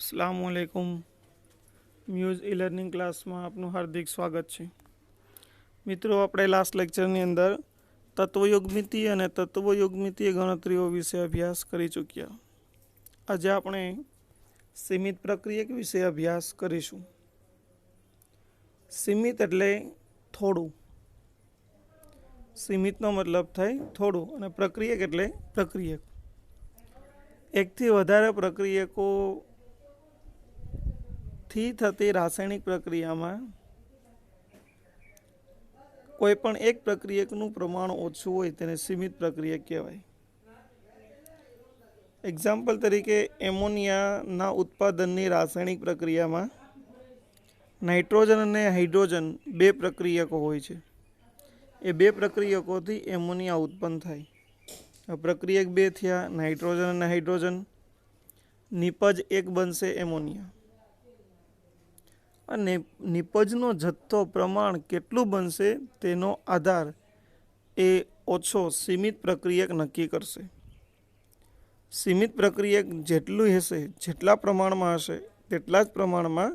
अस्सलामुअलैकुम। Muse e learning class में आपનું હાર્દિક સ્વાગત છે। મિત્રો, આપણે લાસ્ટ લેક્ચરની અંદર તત્વયુગ્મિતિ અને તત્વયુગ્મિતીય ગણતરીઓ વિશે અભ્યાસ કરી ચૂક્યા। આજે આપણે સીમિત પ્રક્રિયક વિશે અભ્યાસ કરીશું। સીમિત એટલે થોડું, સીમિતનો મતલબ થાય થોડું, અને પ્રક્રિયક એટલે પ્રક્રિયક। એકથી વધારે પ્રક્રિયકો થી થતી રાસાયણિક પ્રક્રિયામાં કોઈપણ એક પ્રક્રિયકનું પ્રમાણ ઓછું હોય તેને સીમિત પ્રક્રિયક કહેવાય। એક્ઝામ્પલ તરીકે એમોનિયાના ઉત્પાદનની રાસાયણિક પ્રક્રિયામાં નાઇટ્રોજન અને હાઇડ્રોજન બે પ્રક્રિયકો હોય છે। એ બે પ્રક્રિયકોથી એમોનિયા ઉત્પન્ન થાય। પ્રક્રિયક બે થયા નાઇટ્રોજન અને હાઇડ્રોજન, નિપજ એક બનશે એમોનિયા। અને નિપજનો જથ્થો પ્રમાણ કેટલું બનશે તેનો આધાર એ ઓછો સીમિત પ્રક્રિયક નક્કી કરશે। સીમિત પ્રક્રિયક જેટલું હશે, જેટલા પ્રમાણમાં હશે તેટલા જ પ્રમાણમાં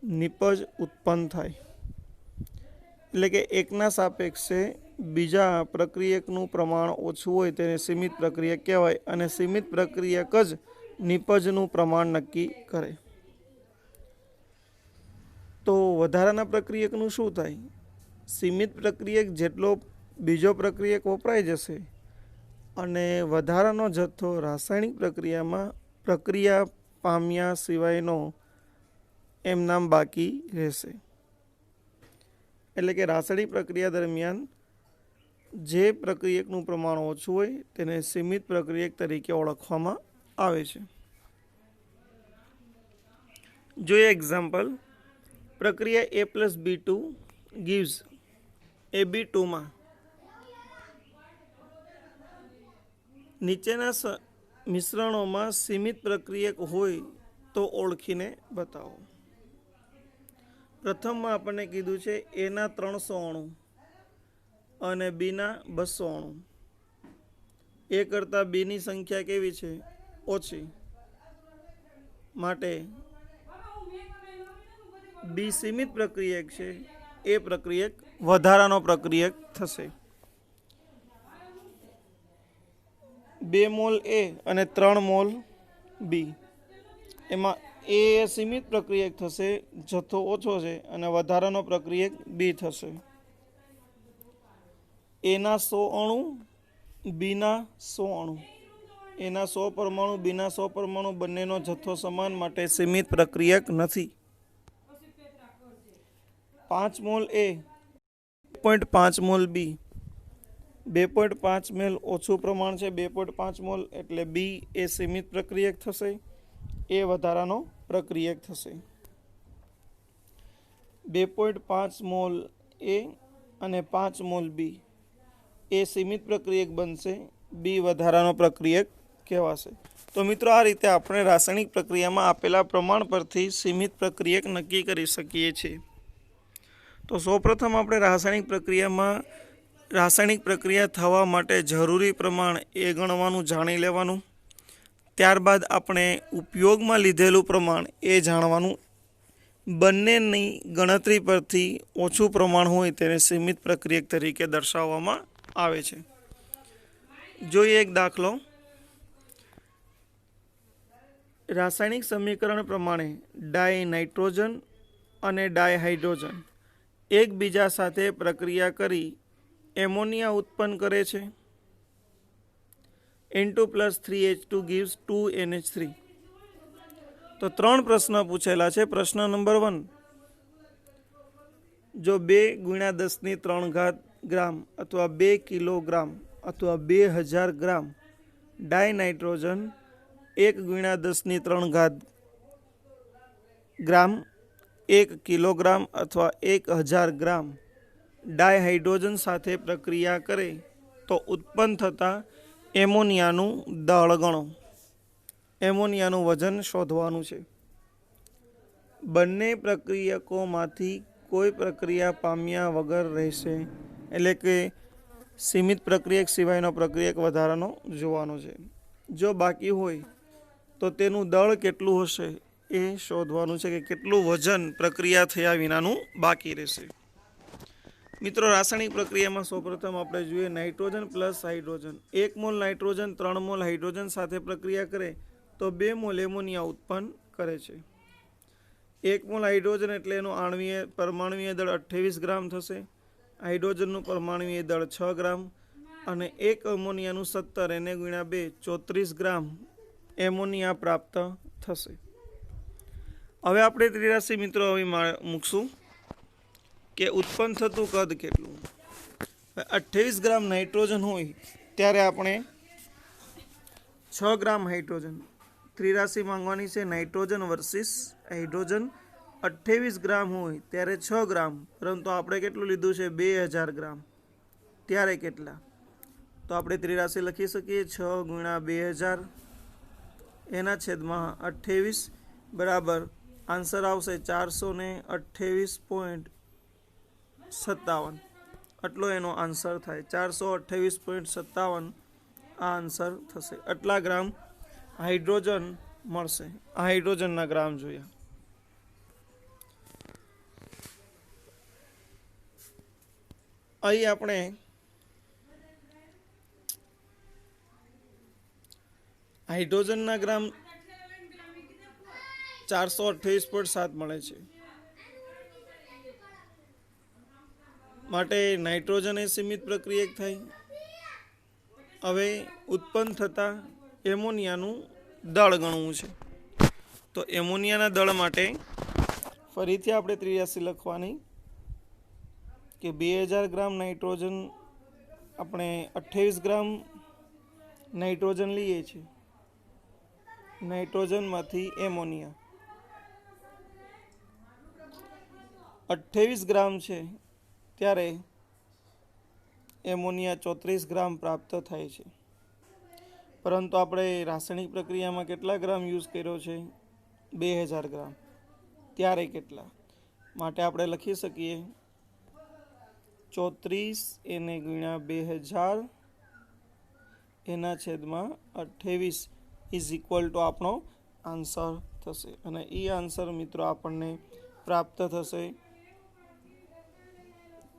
નિપજ ઉત્પન્ન થાય। એટલે કે એકના સાપેક્ષે બીજા પ્રક્રિયકનું પ્રમાણ ઓછું હોય તેને સીમિત પ્રક્રિયક કહેવાય, અને સીમિત પ્રક્રિયક જ નિપજનું પ્રમાણ નક્કી કરે। તો વધારાના પ્રક્રિયકનું શું થાય? સીમિત પ્રક્રિયક જેટલો બીજો પ્રક્રિયક વપરાઈ જશે અને વધારાનો જથ્થો રાસાયણિક પ્રક્રિયામાં પ્રક્રિયા પામ્યા સિવાયનો એમનામ બાકી રહેશે। એટલે કે રાસાયણિક પ્રક્રિયા દરમિયાન જે પ્રક્રિયકનું પ્રમાણ ઓછું હોય તેને સીમિત પ્રક્રિયક તરીકે ઓળખવામાં આવે છે। જોઈએ એક્ઝામ્પલ, પ્રક્રિયા A+B2 gives AB2 માં નીચેના મિશ્રણોમાં સીમિત પ્રક્રિયક હોય તો ઓળખીને બતાવો। પ્રથમમાં આપણને કીધું છે એના 300 અણુ અને બીના 200 અણુ। એ કરતાં બીની સંખ્યા કેવી છે? ઓછી, માટે બી સીમિત પ્રક્રિયક છે, એ પ્રક્રિયક વધારાનો પ્રક્રિયક થશે। 2 મોલ એ અને 3 મોલ બી, એમાં એ સીમિત પ્રક્રિયક થશે, જથ્થો ઓછો છે, અને વધારાનો પ્રક્રિયક બી થશે। એના 100 અણુ બીના 100 અણુ, એના 100 પરમાણુ બીના 100 પરમાણુ બંનેનો જથ્થો સમાન, માટે સીમિત પ્રક્રિયક નથી। 5 મોલ એ 2.5 મોલ બી, 2.5 મોલ ઓછું પ્રમાણ છે, 2.5 મોલ એટલે બી એ સીમિત પ્રક્રિયક થશે, એ વધારાનો પ્રક્રિયક થશે। 2.5 મોલ એ અને 5 મોલ બી એ સીમિત પ્રક્રિયક બનશે, બી વધારાનો પ્રક્રિયક કહેવાશે। તો મિત્રો, આ રીતે આપણે રાસાયણિક પ્રક્રિયામાં આપેલા પ્રમાણ પરથી સીમિત પ્રક્રિયક નક્કી કરી શકીએ છીએ। તો સૌપ્રથમ આપણે રાસાયણિક પ્રક્રિયા થવા માટે જરૂરી પ્રમાણ એ ગણવાનું જાણી લેવાનું। ત્યારબાદ આપણે ઉપયોગમાં લીધેલું પ્રમાણ એ જાણવાનું। બંનેની ગણતરી પરથી ઓછું પ્રમાણ હોય તેને સીમિત પ્રક્રિયક તરીકે દર્શાવવામાં આવે છે। જોઈએ એક દાખલો, રાસાયણિક સમીકરણ પ્રમાણે ડાય નાઇટ્રોજન અને ડાય હાઇડ્રોજન એકબીજા સાથે પ્રક્રિયા કરી એમોનિયા ઉત્પન્ન કરે છે। N2+3H2 gives 2NH3। તો 3 પ્રશ્ન પૂછેલા છે। પ્રશ્ન નંબર 1, જો 2×10³ ગ્રામ અથવા 2 કિલોગ્રામ અથવા 2000 ગ્રામ ડાય નાઇટ્રોજન 1×10³ ગ્રામ, 1 કિલોગ્રામ અથવા 1000 ગ્રામ ડાય હાઇડ્રોજન સાથે પ્રક્રિયા કરે તો ઉત્પન્ન થતા એમોનિયાનું દળ ગણો। એમોનિયાનું વજન શોધવાનું છે। બંને પ્રક્રિયકોમાંથી કોઈ પ્રક્રિયા પામ્યા વગર રહેશે, એટલે કે સીમિત પ્રક્રિયક સિવાયનો પ્રક્રિયક વધારાનો જોવાનો છે। જો બાકી હોય તો તેનું દળ કેટલું હશે એ શોધવાનું છે કે કેટલું વજન પ્રક્રિયા થયા વિનાનું બાકી રહેશે. મિત્રો, રાસાયણિક પ્રક્રિયામાં સૌપ્રથમ આપણે જોઈએ nitrogen plus hydrogen. 1 mall nitrogen 3 mall hydrogen સાથે પ્રક્રિયા કરે તો 2 મોલ એમોનિયા ઉત્પન્ન કરે છે. 1 મોલ હાઇડ્રોજન એટલે એનું પરમાણુય દળ 28 ગ્રામ થશે. હાઇડ્રોજનનું પરમાણુય દળ 6 ગ્રામ અને 1 એમોનિયાનું 17 એને ગુણ્યા 2 34 ગ્રામ એમોનિયા પ્રાપ્ત થશે. હવે આપણે ત્રિરાશી મિત્રો હવે મૂકશું કે ઉત્પન્ન થતું કદ કેટલું. 28 ગ્રામ નાઇટ્રોજન હોય ત્યારે આપણે 6 ગ્રામ હાઇડ્રોજન, ત્રિરાશી માંગવાની છે નાઇટ્રોજન વર્સિસ હાઇડ્રોજન. 28 ગ્રામ હોય ત્યારે 6 ગ્રામ, પરંતુ આપણે કેટલું લીધું છે 2000 ગ્રામ, ત્યારે કેટલા? તો આપણે ત્રિરાશી લખી શકીએ 6 ગુણ્યા 2000 એના છેદમાં 28 બરાબર આન્સર આવશે 428.57. આટલો એનો આન્સર થાય. 428.57 આ આન્સર થશે. આટલા ગ્રામ હાઇડ્રોજન મળશે. આ હાઇડ્રોજનના ગ્રામ જોયા. અહીં આપણે હાઇડ્રોજનના ગ્રામ 428.7 મળે છે. માટે નાઇટ્રોજન એ સીમિત પ્રક્રિયક થાય. હવે ઉત્પન્ન થતા એમોનિયાનું દળ ગણવું છે. તો એમોનિયાના દળ માટે ફરીથી આપણે ત્રિરાશી લખવાની કે 2000 ગ્રામ નાઇટ્રોજન, આપણે 28 ગ્રામ નાઇટ્રોજન લઈએ છીએ. નાઇટ્રોજનમાંથી એમોનિયા 28 ગ્રામ છે ત્યારે એમોનિયા 34 ગ્રામ પ્રાપ્ત થાય છે. પરંતુ આપણે રાસાયણિક પ્રક્રિયામાં કેટલા ગ્રામ યુઝ કર્યો છે 2000 ગ્રામ, ત્યારે કેટલા? માટે આપણે લખી શકીએ 34 એને ગુણ્યા 2000 એના છેદમાં 28 ઇઝ ઇક્વલ ટુ આપણો આન્સર થશે. અને એ આન્સર મિત્રો આપણને પ્રાપ્ત થશે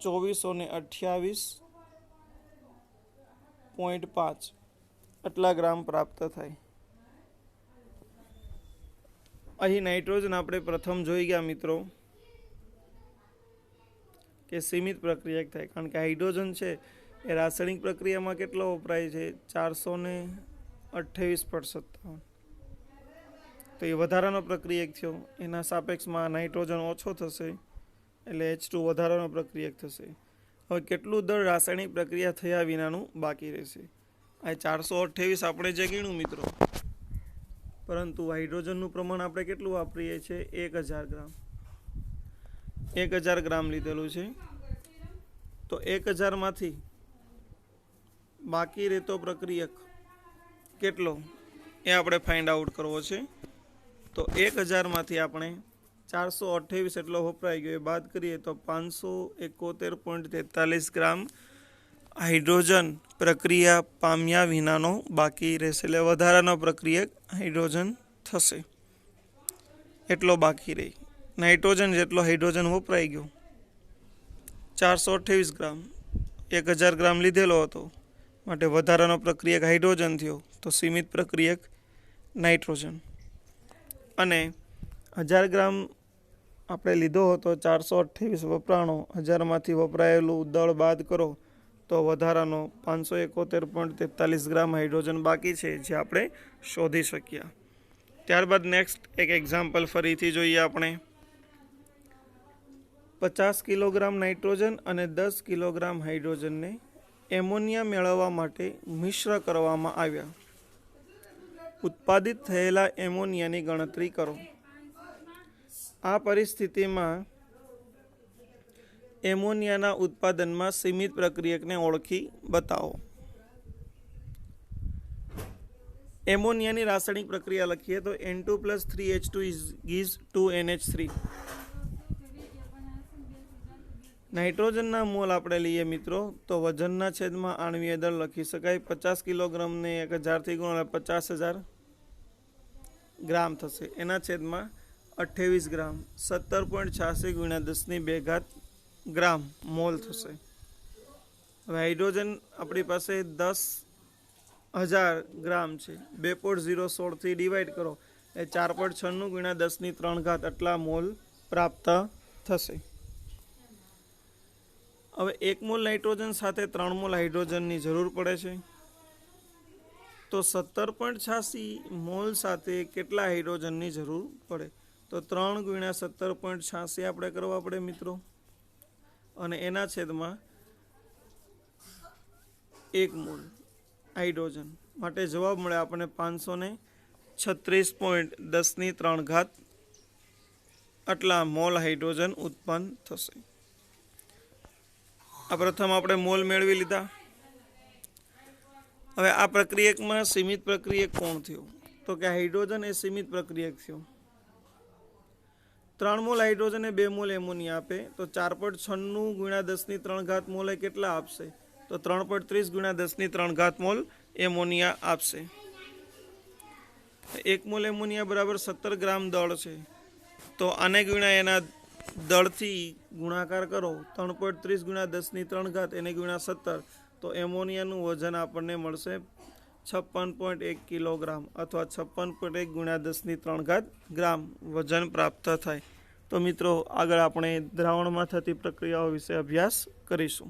2428.5 આટલા ગ્રામ પ્રાપ્ત થાય. અહીં નાઇટ્રોજન આપણે પ્રથમ જોઈ ગયા મિત્રો કે સીમિત પ્રક્રિયક થાય, કારણ કે હાઇડ્રોજન છે એ રાસાયણિક પ્રક્રિયામાં કેટલો વપરાય છે 428.57. તો એ વધારાનો પ્રક્રિયક થયો. એના સાપેક્ષમાં નાઇટ્રોજન ઓછો થશે એટલે H2 વધારાનો પ્રક્રિયક થશે. હવે કેટલું દળ રાસાયણિક પ્રક્રિયા થયા વિનાનું બાકી રહેશે? આ 428 આપણે જે ગણ્યું મિત્રો, પરંતુ હાઇડ્રોજનનું પ્રમાણ આપણે કેટલું વાપરીએ છીએ 1000 ગ્રામ. 1000 ગ્રામ લીધેલું છે. તો 1000 માંથી બાકી રહેતો પ્રક્રિયક કેટલો એ આપણે ફાઇન્ડ આઉટ કરવો છે. તો 1000 માંથી આપણે 428 એટલો વપરાઈ ગયો એ બાદ કરીએ તો 571.43 ગ્રામ હાઇડ્રોજન પ્રક્રિયા પામ્યા વિનાનો બાકી રહેશે. એટલે વધારાનો પ્રક્રિયક હાઇડ્રોજન થશે એટલો બાકી રહી. નાઇટ્રોજન જેટલો હાઇડ્રોજન વપરાઈ ગયો 428 ગ્રામ, 1000 ગ્રામ લીધેલો હતો, માટે વધારાનો પ્રક્રિયક હાઇડ્રોજન થયો. તો સીમિત પ્રક્રિયક નાઇટ્રોજન. અને 1000 ગ્રામ આપણે લીધો હતો, 428 વપરાણો, 1000 માંથી વપરાયેલું દળ બાદ કરો તો વધારાનો 571.43 ગ્રામ હાઇડ્રોજન બાકી છે, જે આપણે શોધી શક્યા. ત્યારબાદ નેક્સ્ટ એક એક્ઝામ્પલ ફરીથી જોઈએ આપણે. 50 કિલોગ્રામ નાઇટ્રોજન અને 10 કિલોગ્રામ હાઇડ્રોજનને એમોનિયા મેળવવા માટે મિશ્ર કરવામાં આવ્યા. ઉત્પાદિત થયેલા એમોનિયાની ગણતરી કરો. આ પરિસ્થિતિમાં એમોનિયાના ઉત્પાદનમાં સીમિત પ્રક્રિયકને ઓળખી બતાવો. એમોનિયાની રાસાયણિક પ્રક્રિયા લખીએ તો N2 + 3H2 gives 2NH3. નાઇટ્રોજનના mall આપણે લઈએ મિત્રો તો વજનના છેદમાં આણ્વીય દળ લખી શકાય. 50 કિલોગ્રામને 1000 થી ગુણો 50,000 ગ્રામ થશે. એના છેદમાં 28 ગ્રામ 17.86 ગુણ્યા 10⁻2 ગ્રામ મોલ થશે. હવે હાઇડ્રોજન આપણી પાસે 10,000 ગ્રામ છે. 2.016 ડિવાઈડ કરો એ 4.96 ગુણ્યા 10⁻³ આટલા મોલ પ્રાપ્ત થશે. હવે 1 મોલ નાઇટ્રોજન સાથે 3 મોલ હાઇડ્રોજનની જરૂર પડે છે. તો 17.86 મોલ સાથે કેટલા હાઇડ્રોજનની જરૂર પડે? તો 3 ગુણ્યા 17.86 આપણે કરવા પડે મિત્રો, અને એના છેદમાં 1 મોલ હાઇડ્રોજન માટે જવાબ મળે આપણને 536.10⁻³ આટલા મોલ હાઇડ્રોજન ઉત્પન્ન થશે. આ પ્રથમ આપણે મોલ મેળવી લીધા. હવે આ પ્રક્રિયકમાં સીમિત પ્રક્રિયક કોણ થયું? તો કે હાઇડ્રોજન એ સીમિત પ્રક્રિયક થયો. 3 મોલ હાઇડ્રોજન એ 2 મોલ એમોનિયા આપે તો 4.96 ગુણ્યા 10⁻³ મોલ એ કેટલા આપશે? તો 3.30 ગુણ્યા 10⁻³ મોલ એમોનિયા આપશે. 1 મોલ એમોનિયા બરાબર 17 ગ્રામ દળ છે. તો આને ગુણ્યા એના દળથી ગુણાકાર કરો 3.30 ગુણ્યા 10⁻³ એને ગુણ્યા 17, તો એમોનિયાનું વજન આપણને મળશે 56.1 કિલોગ્રામ અથવા 56.1 ગુણ્યા 10⁻³ ગ્રામ વજન પ્રાપ્ત થાય. તો મિત્રો આગળ આપણે દ્રાવણમાં થતી પ્રક્રિયાઓ વિશે અભ્યાસ કરીશું.